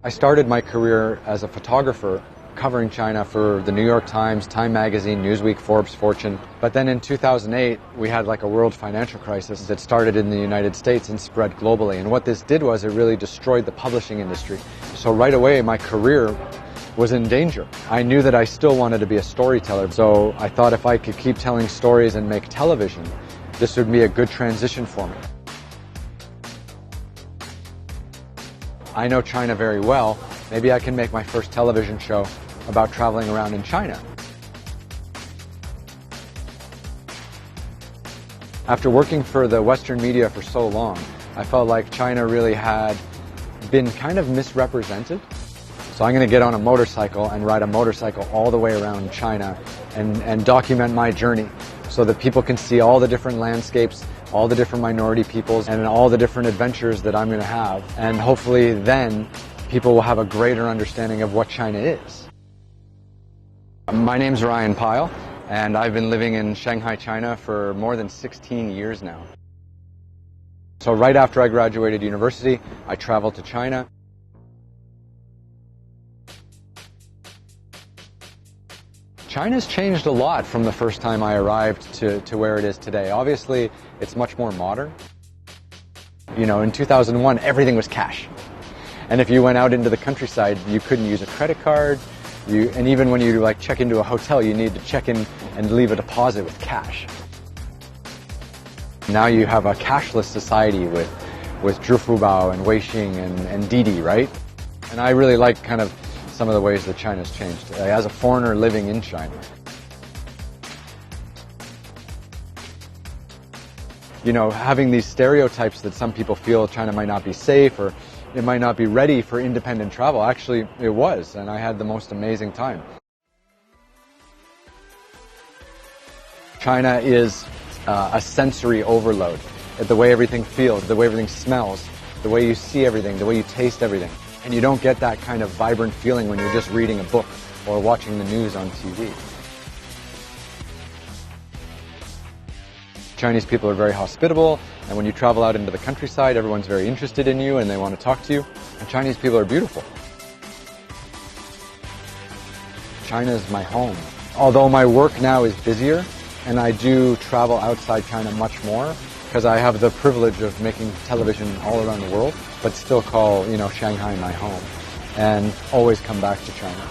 I started my career as a photographer covering China for the New York Times, Time Magazine, Newsweek, Forbes, Fortune. But then in 2008, we had like a world financial crisis that started in the United States and spread globally. And what this did was it really destroyed the publishing industry. So right away, my career was in danger. I knew that I still wanted to be a storyteller. So I thought if I could keep telling stories and make television, this would be a good transition for me. I know China very well. Maybe I can make my first television show about traveling around in China. After working for the Western media for so long, I felt like China really had been kind of misrepresented. So I'm going to get on a motorcycle and ride a motorcycle all the way around China and document my journey so that people can see all the different landscapes, all the different minority peoples, and all the different adventures that I'm going to have. And hopefully then people will have a greater understanding of what China is. My name's Ryan Pyle, and I've been living in Shanghai, China for more than 16 years now. So right after I graduated university, I traveled to China. China's changed a lot from the first time I arrived to where it is today. Obviously, it's much more modern. You know, in 2001, everything was cash. And if you went out into the countryside, you couldn't use a credit card. And even when you check into a hotel, you need to check in and leave a deposit with cash. Now you have a cashless society with Zhifubao and Weixing and Didi, right? And I really like kind of some of the ways that China's changed as a foreigner living in China. You know, having these stereotypes that some people feel China might not be safe or it might not be ready for independent travel. Actually, it was, and I had the most amazing time. China is a sensory overload. The way everything feels, the way everything smells, the way you see everything, the way you taste everything. And you don't get that kind of vibrant feeling when you're just reading a book or watching the news on TV. Chinese people are very hospitable, and when you travel out into the countryside, everyone's very interested in you and they want to talk to you. And Chinese people are beautiful. China is my home. Although my work now is busier, and I do travel outside China much more, because I have the privilege of making television all around the world, but still call, Shanghai my home, and always come back to China.